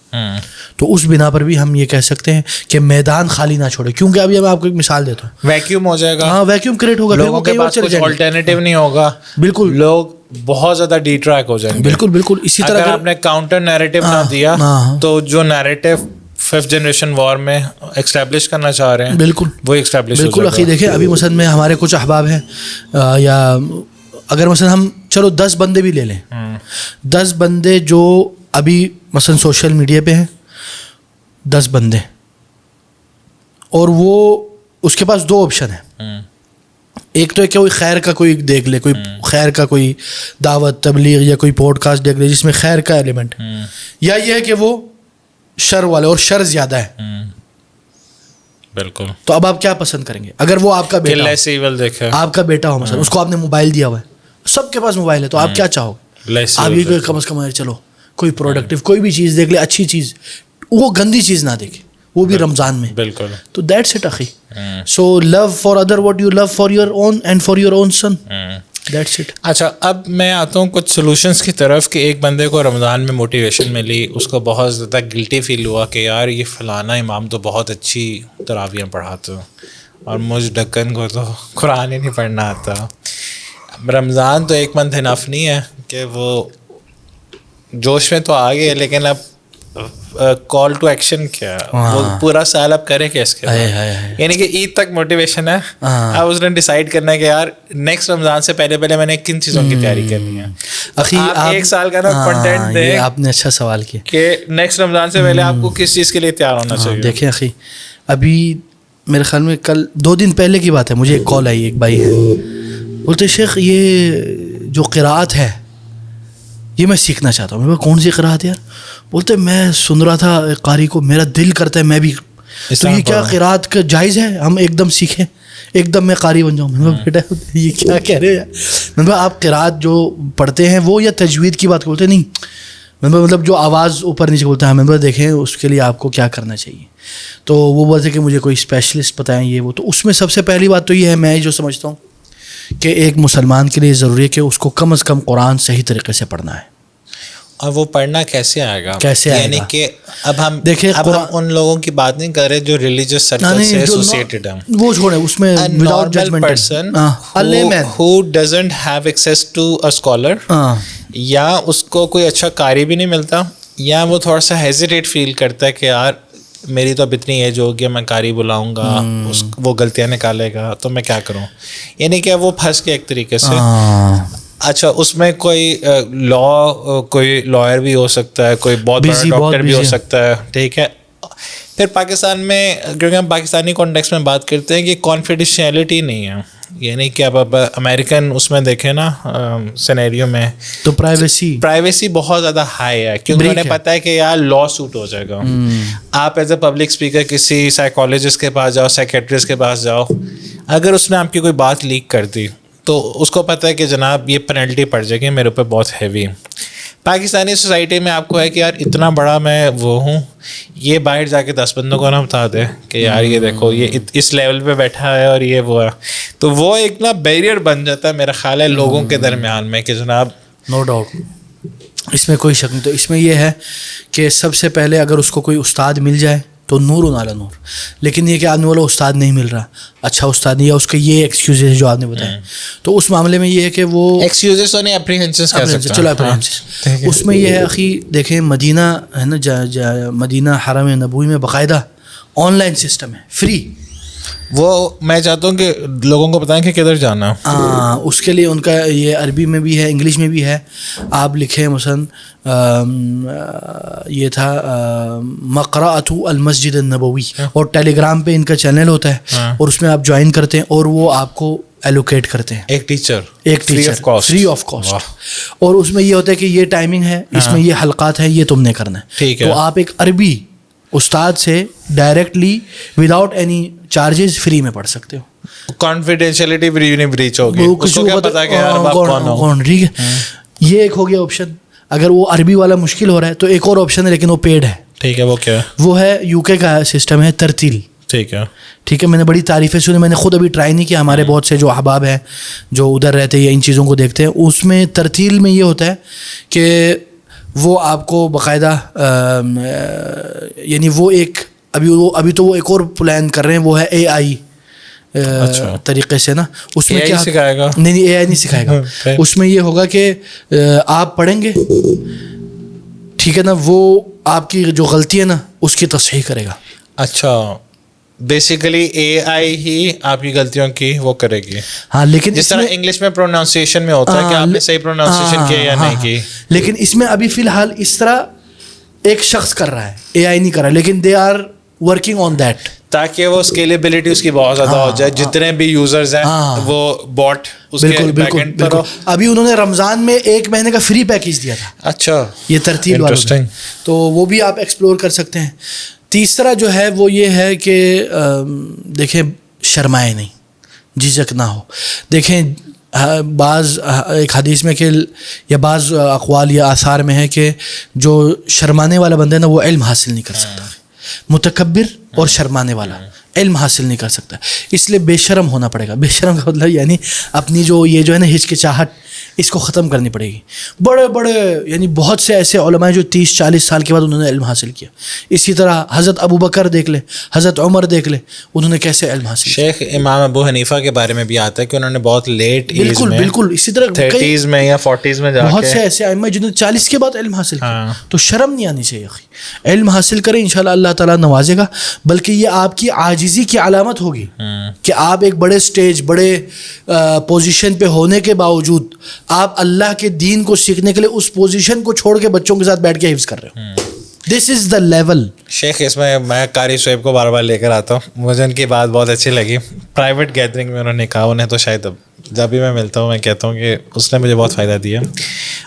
تو اس بنا پر بھی ہم یہ کہہ سکتے ہیں کہ میدان خالی نہ چھوڑے, کیونکہ ابھی میں آپ کو ایک مثال دیتا ہوں, ویکیوم ہو جائے گا, ہاں ویکیوم کریٹ ہوگا, لوگوں کے پاس کچھ الٹرنیٹیو نہیں ہوگا, بالکل لوگ بہت زیادہ ڈی ٹریک ہو جائیں گے. بالکل اسی طرح اگر آپ نے کاؤنٹر نیریٹو نہ دیا تو جو نیریٹو 5th جنریشن وار میں ایکسٹیبلش کرنا چاہ رہے ہیں بالکل وہ ایکسٹیبلش بالکل. اخی دیکھیں ابھی مثلا میں ہمارے کچھ احباب ہیں, یا اگر مثلا ہم چلو 10 بندے بھی لے لیں, 10 بندے جو ابھی مثلا سوشل میڈیا پہ ہیں, 10 بندے, اور وہ اس کے پاس 2 آپشن ہیں. ایک تو ہے کہ کوئی خیر کا کوئی دیکھ لے, کوئی خیر کا کوئی دعوت تبلیغ یا کوئی پوڈ کاسٹ دیکھ لے جس میں خیر کا ایلیمنٹ, یا یہ ہے کہ وہ شر والے اور شر زیادہ ہے. بالکل. تو اب آپ کیا پسند کریں گے؟ اگر وہ آپ کا بیٹا آپ کا بیٹا ہو مثلا, اس کو آپ نے موبائل دیا ہوا ہے, سب کے پاس موبائل ہے, تو آپ کیا چاہو گے؟ آپ یہ کم از کم چلو کوئی پروڈکٹیو کوئی بھی چیز دیکھ لے, اچھی چیز, وہ گندی چیز نہ دیکھے, وہ بھی رمضان میں. بالکل. تو دیٹس اٹ اخی. So love for other what you love for your own and for your own son, that's it. اچھا, اب میں آتا ہوں کچھ سولوشنس کی طرف کہ ایک بندے کو رمضان میں موٹیویشن ملی, اس کو بہت زیادہ گلٹی فیل ہوا کہ یار یہ فلانا امام تو بہت اچھی تراویحیں پڑھاتے ہو اور مجھ ڈکن کو تو قرآن ہی نہیں پڑھنا آتا. رمضان تو ایک منتھ انف نہیں ہے کہ وہ جوش میں تو آ گئے, لیکن اب کال ٹو ایکشن کیا, وہ پورا سال آپ کریں کیا اس کے بعد, یعنی کہ عید تک موٹیویشن ہے, اب اس نے ڈیسائیڈ کرنا ہے کہ یار نیکسٹ رمضان سے پہلے میں نے کن چیزوں کی تیاری کرنی ہے. آپ ایک سال کا نا کنٹینٹ دیں, آپ نے اچھا سوال کیا کہ نیکسٹ رمضان سے پہلے آپ کو کس چیز کے لیے تیار ہونا چاہیے. دیکھیں اخی, ابھی میرے خیال میں کل 2 دن پہلے کی بات ہے, مجھے ایک کال آئی, ایک بھائی ہے, بولتے شیخ یہ جو قراءت ہے یہ میں سیکھنا چاہتا ہوں. میں کون سی قراءت یار؟ بولتے میں سن رہا تھا قاری کو, میرا دل کرتا ہے میں بھی, تو یہ کیا قراءت کا جائز ہے ہم ایک دم سیکھیں, ایک دم میں قاری بن جاؤں؟ میں بیٹا یہ کیا کہہ رہے ہیں, میں آپ قراءت جو پڑھتے ہیں وہ یا تجوید کی بات بولتے نہیں, مطلب جو آواز اوپر نیچے بولتا ہے, میں دیکھیں اس کے لیے آپ کو کیا کرنا چاہیے. تو وہ بولتے کہ مجھے کوئی اسپیشلسٹ بتائیں یہ وہ. تو اس میں سب سے پہلی بات تو یہ ہے, میں جو سمجھتا ہوں کہ ایک مسلمان کے لیے ضروری ہے کہ اس کو کم از کم قرآن صحیح طریقے سے پڑھنا ہے. اور وہ پڑھنا کیسے آئے گا؟ کیسے آئے گا؟ یعنی کہ اب ہم دیکھیں ہم ان لوگوں کی بات نہیں کر رہے جو ریلیجیس سرکل سے ایسوسیٹڈ ہیں, وہ چھوڑیں, اس میں without judgement person who doesn't have access to a scholar, یا اس کو کوئی اچھا قاری بھی نہیں ملتا, یا وہ تھوڑا سا ہیزیٹیٹ فیل کرتا ہے کہ یار میری تو اب اتنی ایج ہو گیا, میں قاری بلاؤں گا وہ غلطیاں نکالے گا تو میں کیا کروں, یعنی کہ وہ پھنس کے ایک طریقے سے. اچھا اس میں کوئی کوئی لائر بھی ہو سکتا ہے, کوئی بہت بڑا ڈاکٹر بھی ہو سکتا ہے, ٹھیک ہے. پھر پاکستان میں کیونکہ ہم پاکستانی کانٹیکسٹ میں بات کرتے ہیں کہ کانفیڈینشیلٹی نہیں ہے, یعنی کہ اب امیریکن اس میں دیکھیں نا سینیریو میں تو پرائیویسی بہت زیادہ ہائی ہے, کیونکہ انہیں پتہ ہے کہ یار لا سوٹ ہو جائے گا. آپ ایز اے پبلک اسپیکر کسی سائیکالوجسٹ کے پاس جاؤ, سائیکیٹرسٹ کے پاس جاؤ, اگر اس نے آپ کی کوئی بات لیک کر دی تو اس کو پتہ ہے کہ جناب یہ پینلٹی پڑ جائے گی میرے اوپر بہت ہیوی. پاکستانی سوسائٹی میں آپ کو ہے کہ یار اتنا بڑا میں وہ ہوں, یہ باہر جا کے 10 بندوں کو نہ بتا دے کہ یار یہ دیکھو یہ اس لیول پہ بیٹھا ہے اور یہ وہ ہے, تو وہ ایک نا بیریئر بن جاتا ہے میرا خیال ہے لوگوں کے درمیان میں کہ جناب. نو ڈاؤٹ, اس میں کوئی شک نہیں. تو اس میں یہ ہے کہ سب سے پہلے اگر اس کو کوئی استاد مل جائے تو نور نالا نور, لیکن یہ کہ آدمی والا استاد نہیں مل رہا, اچھا استاد نہیں, یا اس کے یہ ایکسکیوزز ہے جو آپ نے بتایا, تو اس معاملے میں یہ ہے کہ وہ ایکسکیوزز تو نہیں, اپریہنشنز کہہ سکتے ہیں, چلو اپریہنشنز. اس میں یہ ہے اخی, دیکھیں مدینہ ہے نا, مدینہ حرم نبوی میں باقاعدہ آن لائن سسٹم ہے, فری. وہ میں چاہتا ہوں کہ لوگوں کو بتائیں کہ کدھر جانا. اس کے لیے ان کا یہ عربی میں بھی ہے, انگلش میں بھی ہے. آپ لکھیں مثلاً یہ تھا مقرأۃ المسجد النبوی, اور ٹیلی گرام پہ ان کا چینل ہوتا ہے, اور اس میں آپ جوائن کرتے ہیں اور وہ آپ کو ایلوکیٹ کرتے ہیں ایک ٹیچر فری آف کاسٹ. اور اس میں یہ ہوتا ہے کہ یہ ٹائمنگ ہے, اس میں یہ حلقات ہیں, یہ تم نے کرنا ہے. تو آپ ایک عربی استاد سے directly without any charges free میں پڑھ سکتے ہو. کانفیڈینشیلٹی بریچ ہوگی, اس کو کیا پتا کہ یار کون, ٹھیک ہے. یہ ایک ہو گیا آپشن. اگر وہ عربی والا مشکل ہو رہا ہے تو ایک اور آپشن ہے, لیکن وہ پیڈ ہے, ٹھیک ہے. وہ کیا ہے؟ وہ ہے UK کا سسٹم ہے ترتیل. ٹھیک ہے, ٹھیک ہے. میں نے بڑی تعریفیں سنی, میں نے خود ابھی ٹرائی نہیں کیا, ہمارے بہت سے جو احباب ہیں جو ادھر رہتے ہیں یا ان چیزوں کو دیکھتے ہیں, اس میں ترتیل میں یہ ہوتا ہے کہ وہ آپ کو باقاعدہ یعنی وہ ایک ابھی تو وہ ایک اور پلان کر رہے ہیں, وہ ہے AI طریقے سے نا. اس میں کیا سکھائے گا؟ نہیں AI نہیں سکھائے گا. اس میں یہ ہوگا کہ آپ پڑھیں گے, ٹھیک ہے نا, وہ آپ کی جو غلطی ہے نا اس کی تصحیح کرے گا. اچھا, بیسیکلی AI ہی آپ کی غلطیوں کی وہ کرے گی. ہاں, لیکن جس طرح انگلش میں پروناؤنسیشن میں ہوتا ہے کہ آپ نے صحیح پروناؤنسیشن کیا یا نہیں کی, لیکن اس میں ابھی فی الحال اس طرح ایک شخص کر رہا ہے, AI نہیں کر رہا, لیکن they are working on that, تاکہ وہ اسکیلیبلٹی اس کی بہت زیادہ ہو جائے. جتنے بھی یوزرز ہیں وہ باٹ اس کے بیک اینڈ پر ہو. ابھی انہوں نے رمضان میں 1 مہینے کا فری پیکیج دیا تھا. اچھا, یہ ترتیب والا, تو وہ بھی آپ ایکسپلور کر سکتے ہیں. تیسرا جو ہے وہ یہ ہے کہ دیکھیں شرمائے نہیں, جھجک نہ ہو. دیکھیں بعض ایک حدیث میں کہ یا بعض اقوال یا آثار میں ہے کہ جو شرمانے والا بندہ ہے نا وہ علم حاصل نہیں کر سکتا. متکبر اور شرمانے والا علم حاصل نہیں کر سکتا, اس لیے بے شرم ہونا پڑے گا. بے شرم کا مطلب یعنی اپنی جو یہ جو ہے نا ہچکچاہٹ, اس کو ختم کرنی پڑے گی. بڑے بڑے یعنی بہت سے ایسے علماء جو 30-40 سال کے بعد انہوں نے علم حاصل کیا. اسی طرح حضرت ابو بکر دیکھ لے, حضرت عمر دیکھ لے, انہوں نے کیسے علم حاصل کیا. شیخ امام ابو حنیفہ کے بارے میں بھی آتا ہے کہ انہوں نے بہت لیٹ ایج میں, بالکل اسی طرح 30s میں یا 40s میں جا کے بہت سے ایسے ائمہ جنہوں نے 40 کے بعد علم حاصل کیا. تو شرم نہیں آنی چاہیے. علم حاصل کریں, انشاءاللہ اللہ تعالیٰ نوازے گا. بلکہ یہ آپ کی عاجزی کی علامت ہوگی کہ آپ ایک بڑے سٹیج, بڑے پوزیشن پہ ہونے کے باوجود آپ اللہ کے دین کو سیکھنے کے لیے اس پوزیشن کو چھوڑ کے بچوں کے ساتھ بیٹھ کے حفظ کر رہے ہو. دس از دا لیول. شیخ اس میں قاری شعیب کو بار بار لے کر آتا ہوں, مجھے ان کی بات بہت اچھی لگی. پرائیویٹ گیدرنگ میں انہوں نے کہا, انہیں تو شاید جب بھی میں ملتا ہوں میں کہتا ہوں کہ اس نے مجھے بہت فائدہ دیا.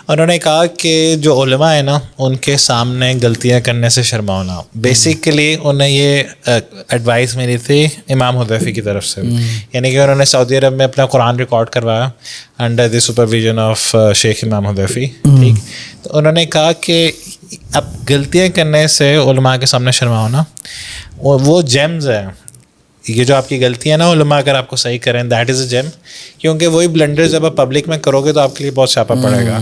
انہوں نے کہا کہ جو علماء ہیں نا ان کے سامنے غلطیاں کرنے سے شرمانا. بیسیکلی انہیں یہ ایڈوائس ملی تھی امام حذیفی کی طرف سے, یعنی کہ انہوں نے سعودی عرب میں اپنا قرآن ریکارڈ کروایا انڈر دی سپرویژن آف شیخ امام حذیفی. ٹھیک, تو انہوں نے کہا کہ اب غلطیاں کرنے سے علماء کے سامنے شرمانا وہ جیمز ہیں. یہ جو آپ کی غلطیاں نا علماء اگر آپ کو صحیح کریں دیٹ از اے جیم, کیونکہ وہی بلنڈر جب آپ پبلک میں کرو گے تو آپ کے لیے بہت چھاپا پڑے گا.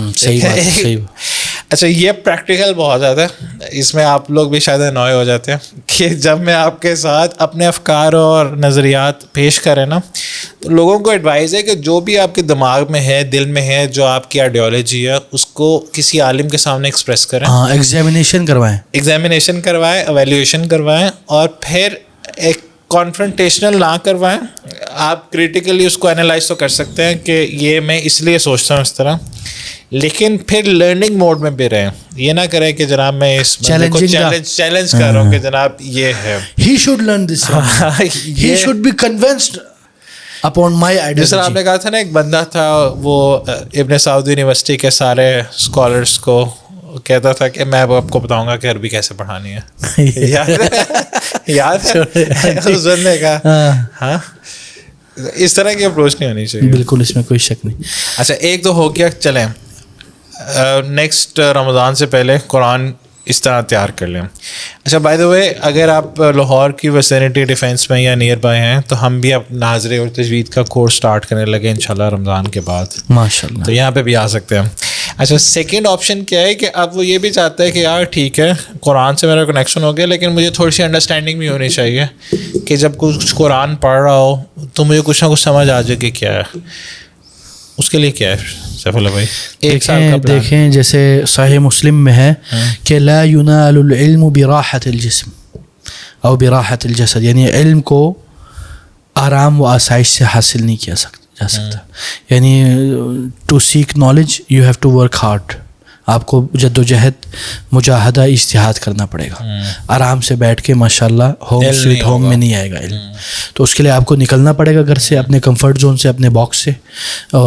اچھا یہ پریکٹیکل بہت زیادہ ہے, اس میں آپ لوگ بھی شاید انوائے ہو جاتے ہیں کہ جب میں آپ کے ساتھ اپنے افکار اور نظریات پیش کریں نا تو لوگوں کو ایڈوائز ہے کہ جو بھی آپ کے دماغ میں ہے, دل میں ہے, جو آپ کی آئیڈیالوجی ہے اس کو کسی عالم کے سامنے ایکسپریس کریں. ایگزامینیشن کروائیں, ایویلیویشن کروائیں, اور پھر ایک کانفرنٹیشنل نہ کروائیں. آپ کریٹیکلی اس کو انالائز تو کر سکتے ہیں کہ یہ میں اس لیے سوچتا ہوں اس طرح, لیکن پھر لرننگ موڈ میں بھی رہیں. یہ نہ کریں کہ جناب میں اس کو چیلنج کر رہا ہوں کہ جناب یہ ہے. He should learn this. He should be convinced upon my ideology. جس طرح آپ نے کہا تھا نا, ایک بندہ تھا وہ ابن سعود یونیورسٹی کے سارے اسکالرس کو کہتا تھا کہ میں آپ کو بتاؤں گا کہ عربی کیسے پڑھانی ہے. یاد نے کہا ہاں اس طرح کی اپروچ نہیں ہونی چاہیے. بالکل, اس میں کوئی شک نہیں. اچھا ایک تو ہو گیا, چلیں نیکسٹ رمضان سے پہلے قرآن اس طرح تیار کر لیں. اچھا بائی دا وے, اگر آپ لاہور کی ویسینٹی ڈیفینس میں یا نیئر بائی ہیں تو ہم بھی اب ناظرے اور تجوید کا کورس اسٹارٹ کرنے لگے انشاءاللہ رمضان کے بعد, ماشاء اللہ. تو یہاں پہ بھی آ سکتے ہیں. اچھا سیکنڈ آپشن کیا ہے کہ اب وہ یہ بھی چاہتا ہے کہ یار ٹھیک ہے قرآن سے میرا کنیکشن ہو گیا, لیکن مجھے تھوڑی سی انڈرسٹینڈنگ بھی ہونی چاہیے کہ جب کچھ قرآن پڑھ رہا ہو تو مجھے کچھ نہ کچھ سمجھ آ جائے کہ کیا ہے. اس کے لیے کیا ہے سیف اللہ بھائی؟ دیکھیں جیسے صحیح مسلم میں ہے کہ لا ینال العلم براحت الجسم او براحت الجسد, یعنی علم کو آرام و آسائش سے حاصل نہیں کیا جا سکتا. یعنی to seek knowledge you have to work hard. آپ کو جد و جہد, مجاہدہ, اجتہاد کرنا پڑے گا. آرام سے بیٹھ کے ماشاءاللہ ہوم سویٹ ہوم میں نہیں آئے گا علم. تو اس کے لیے آپ کو نکلنا پڑے گا گھر سے, اپنے کمفرٹ زون سے, اپنے باکس سے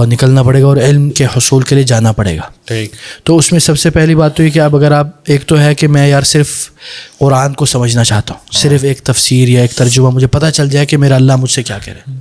نکلنا پڑے گا اور علم کے حصول کے لیے جانا پڑے گا. تو اس میں سب سے پہلی بات تو یہ کہ اب اگر آپ, ایک تو ہے کہ میں یار صرف قرآن کو سمجھنا چاہتا ہوں, صرف ایک تفسیر یا ایک ترجمہ مجھے پتہ چل جائے کہ میرا اللہ مجھ سے کیا کہہ رہا ہے.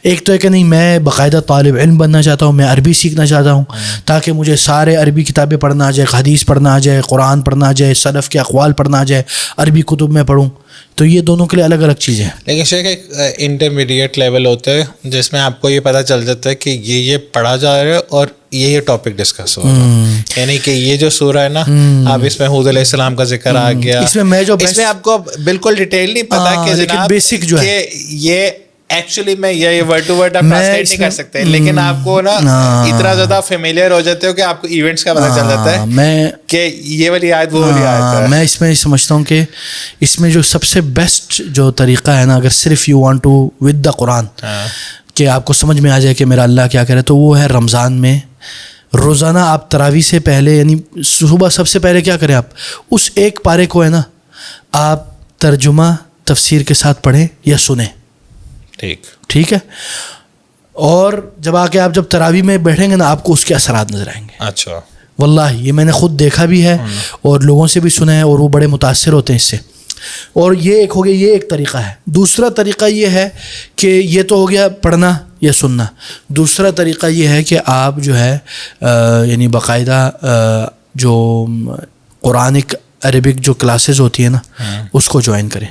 ایک تو ہے کہ نہیں, میں باقاعدہ طالب علم بننا چاہتا ہوں, میں عربی سیکھنا چاہتا ہوں تاکہ مجھے سارے عربی کتابیں پڑھنا آ جائے, حدیث پڑھنا آ جائے, قرآن پڑھنا آ جائے, سلف کے اقوال پڑھنا آ جائے, عربی کتب میں پڑھوں. تو یہ دونوں کے لیے الگ الگ چیزیں ہیں. لیکن شیخ ایک انٹرمیڈیٹ لیول ہوتا ہے جس میں آپ کو یہ پتہ چل جاتا ہے کہ یہ پڑھا جا رہا ہے اور یہ ٹاپک ڈسکس ہو رہا ہے. یعنی کہ یہ جو سورہ ہے نا, اب اس میں حود علیہ السلام کا ذکر آ گیا, اس میں آپ کو بالکل ڈیٹیل نہیں پتا کہ جناب بیسک جو ہے یہ ایکچولی میں یہ ورڈ ٹو ورڈ آپ ٹرانسلیٹ نہیں کر سکتے, لیکن آپ کو نا اتنا زیادہ فیملیئر ہو جاتے ہو کہ آپ کو ایونٹس کا پتہ چل جاتا ہے کہ یہ والی آیت وہ والی آیت ہے. میں اس میں سمجھتا ہوں کہ اس میں جو سب سے بیسٹ جو طریقہ ہے نا, اگر صرف you want to with the Quran کہ آپ کو سمجھ میں آ جائے کہ میرا اللہ کیا کہہ رہا ہے, تو وہ ہے رمضان میں روزانہ آپ تراویح سے پہلے, یعنی صبح سب سے پہلے کیا کریں, آپ اس ایک پارے کو ہے نا آپ ترجمہ تفسیر کے ساتھ پڑھیں یا سنیں. ٹھیک ہے, اور جب آ کے آپ جب تراویح میں بیٹھیں گے نا آپ کو اس کے اثرات نظر آئیں گے. اچھا واللہ یہ میں نے خود دیکھا بھی ہے اور لوگوں سے بھی سنا ہے, اور وہ بڑے متاثر ہوتے ہیں اس سے. اور یہ ایک ہو گیا, یہ ایک طریقہ ہے. دوسرا طریقہ یہ ہے کہ یہ تو ہو گیا پڑھنا یا سننا. دوسرا طریقہ یہ ہے کہ آپ جو ہے یعنی باقاعدہ جو قرآنک عربک جو کلاسز ہوتی ہیں نا اس کو جوائن کریں.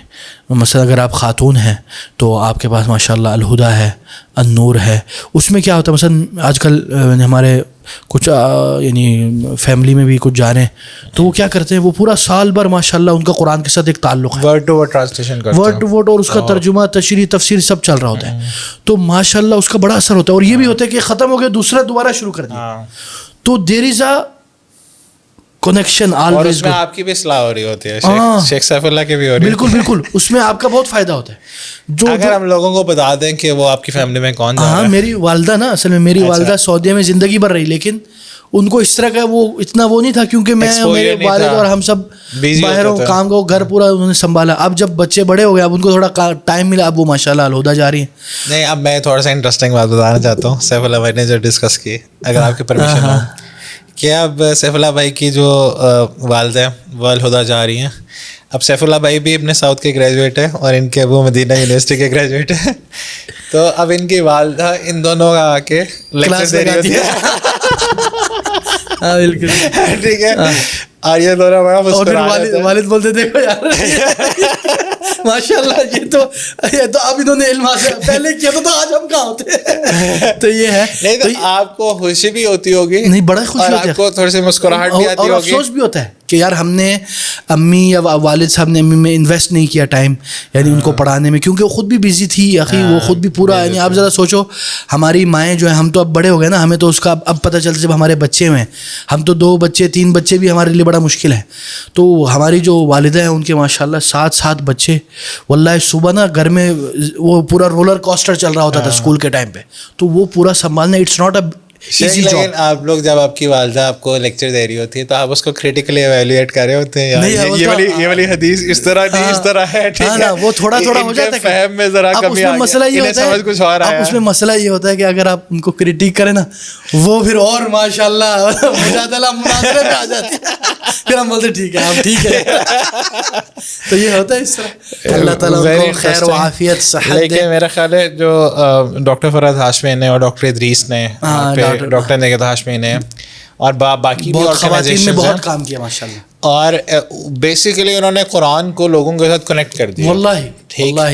مثلا اگر آپ خاتون ہیں تو آپ کے پاس ماشاءاللہ الہدا ہے, النور ہے. اس میں کیا ہوتا ہے, مثلا آج کل ہمارے کچھ یعنی فیملی میں بھی کچھ جا رہے ہیں تو وہ کیا کرتے ہیں, وہ پورا سال بھر ماشاء اللہ ان کا قرآن کے ساتھ ایک تعلق ہے, ورڈ ٹو ورڈ ٹرانسلیشن کرتے ہیں, ورڈ ٹو ورڈ, اور اس کا ترجمہ تشریح تفسیر سب چل رہا ہوتا ہے. تو ماشاء اللہ اس کا بڑا اثر ہوتا ہے. اور یہ بھی ہوتا ہے کہ ختم ہو گیا دوسرا دوبارہ شروع کر دیا, تو دیر از اے کنیکشن اور آلویز. اس میں آپ کی بھی اصلاح ہو رہی ہوتی ہے, شیخ سیف اللہ کی بھی ہو رہی ہے. بالکل بالکل, اس میں آپ کا بہت فائدہ ہوتا ہے. جو اگر ہم لوگوں کو بتا دیں کہ وہ آپ کی فیملی میں کون جا رہا ہے. ہاں, میری والدہ نا, اصل میں میری والدہ سعودیہ میں زندگی بھر رہی, لیکن ان کو اس طرح کا وہ اتنا وہ نہیں تھا, کیونکہ میں میرے والد اور ہم سب باہروں کام کو گھر پورا انہوں نے سنبھالا. اب جب بچے بڑے ہو گئے, اب ان کو تھوڑا ٹائم ملا, اب وہ ماشاء اللہ الہدا جا رہی ہیں. نہیں, اب میں تھوڑا سا انٹرسٹنگ بات بتانا چاہتا ہوں سیف اللہ بھائی نے جو ڈسکس کی, اگر آپ کی پرمیشن ہو, کہ اب سیف اللہ بھائی کی جو والدہ ہیں وہ الہدا جا رہی ہیں. اب سیف اللہ بھائی بھی اپنے ساؤتھ کے گریجویٹ ہیں اور ان کے ابو مدینہ یونیورسٹی کے گریجویٹ ہیں. تو اب ان کی والدہ ان دونوں کا آ کے لیکچر دے رہی ہوتی ہے. بالکل ٹھیک ہے, اور یہ دونوں بڑا مسکرا رہے تھے. والد بولتے دیکھو یار ماشاء اللہ یہ تو اب انہوں نے علم حاصل پہلے کیا تو آج ہم کہاں ہوتے. تو یہ ہے, نہیں تو آپ کو خوشی بھی ہوتی ہوگی, نہیں بڑا خوشی ہوتی ہے, آپ کو تھوڑی سی مسکراہٹ بھی آتی ہوگی, اور افسوس بھی ہوتا ہے کہ یار ہم نے امی یا والد صاحب نے امی میں انویسٹ نہیں کیا ٹائم, یعنی ان کو پڑھانے میں, کیونکہ وہ خود بھی بزی تھی اخی, وہ خود بھی پورا, یعنی آپ ذرا سوچو ہماری مائیں جو ہیں, ہم تو اب بڑے ہو گئے نا, ہمیں تو اس کا اب پتہ چلتا جب ہمارے بچے ہوئے ہیں, ہم تو 2 بچے 3 بچے بھی ہمارے لیے بڑا مشکل ہے. تو ہماری جو والدہ ہیں ان کے ماشاء اللہ 7 بچے, واللہ صبح نا گھر میں وہ پورا رولر کوسٹر چل رہا ہوتا تھا اسکول کے ٹائم پہ, تو وہ پورا سنبھالنا اٹس ناٹ اے. لیکن آپ لوگ جب آپ کی والدہ آپ کو لیکچر دے رہی ہوتی ہے تو آپ اس کو کریٹیکلی ایویلویٹ کر رہے ہوتے ہیں, یہ والی حدیث اس طرح نہیں اس طرح ہے, ٹھیک ہے, وہ تھوڑا ہو جاتا ہے فہم میں ذرا کمی آ گئی, انہیں سمجھ کچھ اور آیا. اس میں مسئلہ یہ ہوتا ہے کہ اگر آپ ان کو کرٹیک کریں نا, وہ پھر اور ماشاء اللہ مجادلہ مناظرے میں آ جاتی ہے, پھر ہم بولتے ٹھیک ہے آپ ٹھیک ہے. تو یہ ہوتا ہے اس طرح. اللہ تعالیٰ ان کو خیر و عافیت صحت دے. لیکن میرا خیال ہے جو ڈاکٹر فرحت ہاشمی نے اور ڈاکٹر ادریس نے, ڈاکٹر نگہت ہاشمی نے, اور باقی بھی خواتین نے بہت کام کیا ماشاء اللہ, اور بیسیکلی انہوں نے قرآن کو لوگوں کے ساتھ کنیکٹ کر دیا. واللہ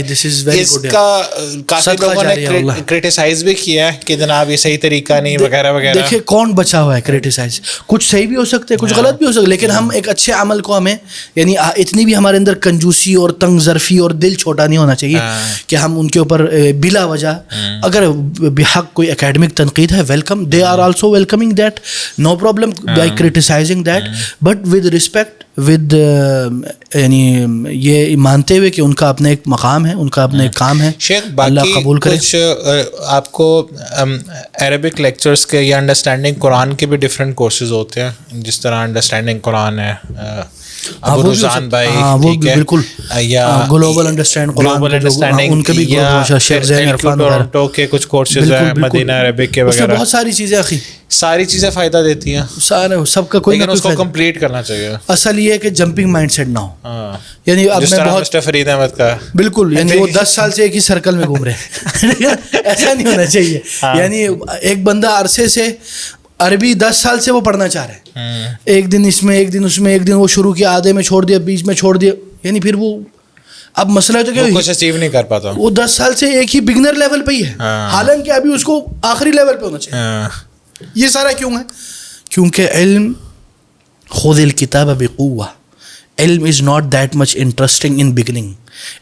دس از ویری گڈ. اس کا کافی لوگوں نے کرٹیسائز بھی کیا ہے کہ جناب یہ صحیح طریقہ نہیں وغیرہ وغیرہ. دیکھیں کون بچا ہوا ہے کرٹیسائز, کچھ صحیح بھی ہو سکتے کچھ غلط بھی ہو سکتے, لیکن ہم ایک اچھے عمل کو ہمیں یعنی اتنی بھی ہمارے اندر کنجوسی اور تنگ ظرفی اور دل چھوٹا نہیں ہونا چاہیے کہ ہم ان کے اوپر بلا وجہ, اگر بحق کوئی اکیڈمک تنقید ہے welcome, they are also welcoming that, no problem by criticising that, but with respect, with یعنی یہ مانتے ہوئے کہ ان کا اپنا ایک مقام ہے, ان کا اپنا ایک کام ہے, اللہ قبول کرے. کچھ آپ کو عربک لیکچرز کے یا انڈرسٹینڈنگ قرآن کے بھی ڈفرینٹ کورسز ہوتے ہیں, جس طرح انڈرسٹینڈنگ قرآن ہے ابو رضوان بھائی, ٹھیک ہے, بالکل, یا گلوبل انڈرسٹینڈ قرآن, ان کے بھی شیخ زین عرفان ٹورنٹو کے کچھ کورسز ہیں, مدینہ عربک کے وغیرہ, بہت ساری چیزیں اخی, ساری چیزیں فائدہ دیتی ہیں, سارے سب کا کوئی نہ کوئی, اس کو کمپلیٹ کرنا چاہیے. اصل یہ ہے کہ جمپنگ مائنڈ سیٹ نہ ہو, یعنی اب میں بہت مسٹر فرید احمد کا بالکل, یعنی وہ 10 سال سے ایک ہی سرکل میں گھوم رہے ہیں, ایسا نہیں ہونا چاہیے. یعنی ایک بندہ عرصے سے عربی 10 سال سے وہ پڑھنا چاہ رہے ہیں, ایک دن اس میں ایک دن اس میں, ایک دن وہ شروع کیا آدھے میں چھوڑ دیا, بیچ میں چھوڑ دیا, یعنی پھر وہ اب مسئلہ ہے تو کہ کچھ اچیو نہیں کر پاتا, وہ 10 سال سے ایک ہی بگنر لیول پہ ہی ہے, حالانکہ ابھی اس کو آخری لیول پہ ہونا چاہیے. یہ سارا کیوں ہے؟ کیونکہ علم خذ الکتاب بقوہ, علم is not that much interesting in beginning,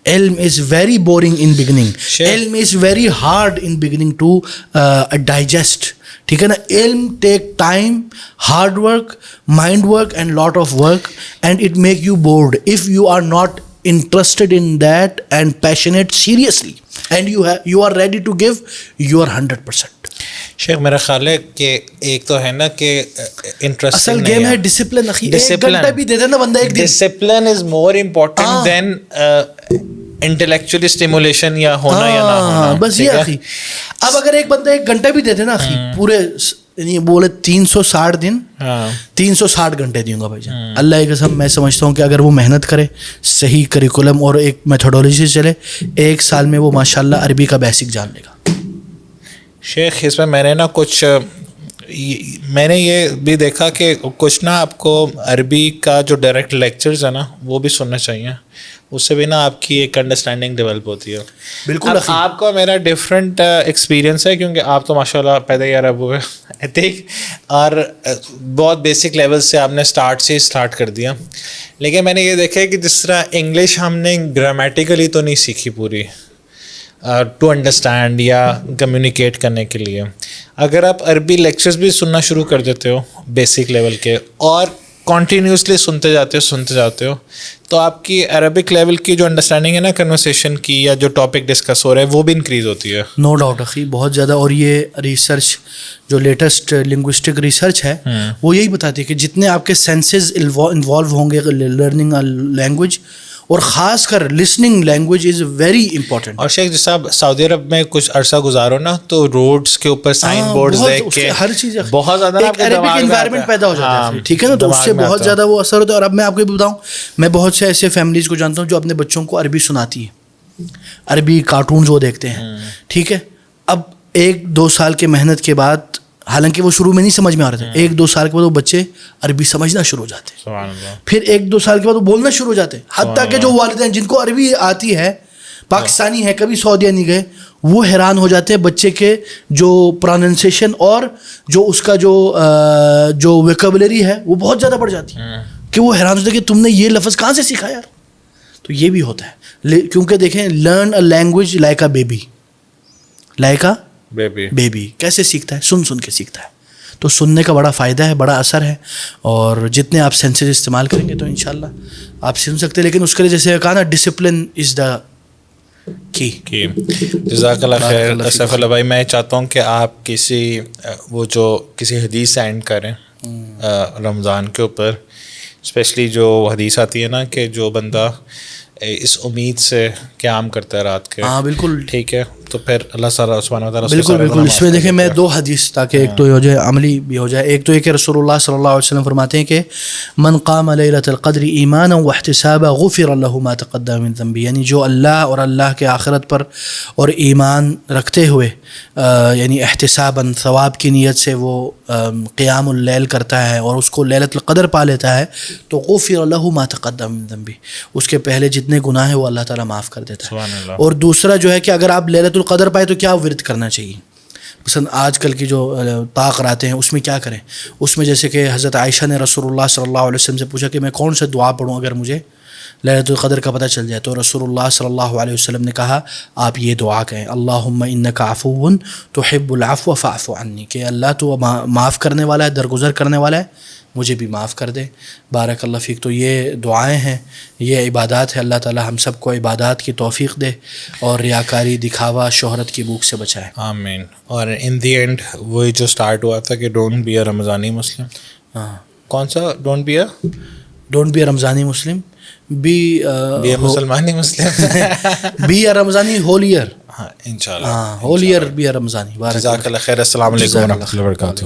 علم is very boring in beginning, علم is very hard in beginning to digest, ٹھیک ہے نا. علم take time, hard work, mind work and lot of work, and it make you bored if you are not interested in that and passionate seriously and you are ready to give your 100%. شیخ میرا خیال ہے کہ ایک تو ہے نا کہ interest, اصل گیم ہے ڈسپلن. ایک گھنٹہ بھی دے دینا بندہ ایک دن, discipline is more important than intellectually stimulation یا ہونا یا نہ ہونا, بس یہ اخی. اب اگر ایک بندہ ایک گھنٹہ بھی دے دے نا اخی, پورے یعنی بولے 360 دن 360 گھنٹے دوں گا بھائی جان, اللہ کی قسم میں سمجھتا ہوں کہ اگر وہ محنت کرے, صحیح کریکولم اور ایک میتھڈولوجی سے چلے, 1 سال میں وہ ماشاء اللہ عربی کا بیسک جان لے گا. شیخ اس میں نے نا کچھ میں نے یہ بھی دیکھا کہ کچھ نا آپ کو عربی کا جو ڈائریکٹ لیکچرز ہے نا وہ بھی سننا چاہیے, اس سے بھی نا آپ کی ایک انڈرسٹینڈنگ ڈیولپ ہوتی ہے. بالکل. آپ کا میرا ڈفرینٹ ایکسپیرینس ہے کیونکہ آپ تو ماشاء اللہ پیدا ہی عرب ہوئے ٹھیک, اور بہت بیسک لیول سے آپ نے اسٹارٹ کر دیا. لیکن میں نے یہ دیکھا ہے کہ جس طرح انگلش ہم نے گرامیٹیکلی تو نہیں سیکھی پوری ٹو انڈرسٹینڈ یا کمیونیکیٹ کرنے کے لیے, اگر آپ عربی لیکچرز بھی سننا شروع کر دیتے ہو بیسک لیول کے اور کنٹینیوسلی سنتے جاتے ہو تو آپ کی عربک لیول کی جو انڈرسٹینڈنگ ہے نا کنورسیشن کی یا جو ٹاپک ڈسکس ہو رہا ہے وہ بھی انکریز ہوتی ہے. نو ڈاؤٹ اخی, بہت زیادہ. اور یہ ریسرچ جو لیٹسٹ لنگوسٹک ریسرچ ہے وہ یہی بتاتی ہے کہ جتنے آپ کے سینسز انوالو ہوں گے لرننگ لینگویج, اور خاص کر listening language is very important. اور شیخ جیسے آپ سعودی عرب میں کچھ عرصہ گزارو نا تو روڈس کے اوپر سائن بورڈز دیکھ کے ہر چیز بہت زیادہ ایک عربک انوائرمنٹ پیدا ہو جاتا ہے, ٹھیک ہے نا, تو اس سے بہت زیادہ وہ اثر ہوتا ہے. اور اب میں آپ کو بھی بتاؤں, میں بہت سے ایسے فیملیز کو جانتا ہوں جو اپنے بچوں کو عربی سناتی ہے, عربی کارٹونز وہ دیکھتے ہیں, ٹھیک ہے. اب 1-2 سال کے محنت کے بعد, حالانکہ وہ شروع میں نہیں سمجھ میں آ رہے تھے, 1-2 سال کے بعد وہ بچے عربی سمجھنا شروع ہو جاتے ہیں, پھر 1-2 سال کے بعد وہ بولنا شروع ہو جاتے ہیں. حتیٰ کہ جو والدین جن کو عربی آتی ہے, پاکستانی ہے, کبھی سعودیہ نہیں گئے, وہ حیران ہو جاتے ہیں بچے کے جو پروننسیشن اور جو اس کا جو ویکیبلری ہے وہ بہت زیادہ بڑھ جاتی ہے, کہ وہ حیران ہوتے ہیں کہ تم نے یہ لفظ کہاں سے سیکھا یار. تو یہ بھی ہوتا ہے, کیونکہ دیکھیں learn a language like a baby, like a baby کیسے سیکھتا ہے, سن کے سیکھتا ہے. تو سننے کا بڑا فائدہ ہے, بڑا اثر ہے, اور جتنے آپ سینسز استعمال کریں گے تو انشاءاللہ آپ سن سکتے ہیں. لیکن اس کے لیے جیسے کہا نا, ڈسپلن از دا کی. جزاک اللہ خیر. اسف اللہ بھائی, میں چاہتا ہوں کہ آپ کسی حدیث سے اینڈ کریں رمضان کے اوپر, اسپیشلی جو حدیث آتی ہے نا کہ جو بندہ اس امید سے قیام کرتا ہے رات کے. ہاں بالکل ٹھیک ہے, تو پھر اللہ سبحانہ و تعالیٰ بالکل. اس میں دیکھیں میں 2 حدیث, تاکہ ایک تو یہ ہو جائے عملی بھی ہو جائے. ایک تو یہ کہ رسول اللہ صلی اللہ علیہ وسلم فرماتے ہیں کہ من قام لیلۃ القدر ایمانا واحتسابا غفر له ما تقدم من ذنبه, یعنی جو اللہ اور اللہ کے آخرت پر اور ایمان رکھتے ہوئے یعنی احتساباً ثواب کی نیت سے وہ قیام اللیل کرتا ہے اور اس کو لیلۃ القدر پا لیتا ہے, تو غفر له ما تقدم من ذنبه, اس کے پہلے جتنے گناہ ہیں وہ اللہ تعالیٰ معاف کر دیتا ہے. اور دوسرا جو ہے کہ اگر آپ لیلۃ القدر پائے تو کیا ورد کرنا چاہیے. مثلا آج کل کی جو طاق راتیں ہیں اس میں کیا کریں. اس میں جیسے کہ حضرت عائشہ نے رسول اللہ صلی اللہ علیہ وسلم سے پوچھا کہ میں کون سے دعا پڑھوں اگر مجھے لیلۃ القدر کا پتہ چل جائے. تو رسول اللہ صلی اللہ علیہ وسلم نے کہا آپ یہ دعا کہیں, اللہم انک عفو تحب العفو فاعف عنی, کہ اللہ تو معاف کرنے والا ہے, درگزر کرنے والا ہے, مجھے بھی معاف کر دے. بارک اللہ فیک. تو یہ دعائیں ہیں, یہ عبادات ہے. اللہ تعالی ہم سب کو عبادات کی توفیق دے اور ریاکاری, دکھاوا, شہرت کی بھوک سے بچائے. آمین. اور ان دی اینڈ وہی جو سٹارٹ ہوا تھا کہ ڈونٹ بی اے رمضانی مسلم. ہاں, کون سا ڈونٹ بی اے رمضانی مسلم, بی اے مسلمانی مسلم, بی اے رمضانی ہول ایئر. ہاں انشاءاللہ, ہاں ہول ایئر بی اے رمضانی. جزاک اللہ خیر. السلام علیکم ورحمۃ اللہ وبرکاتہ.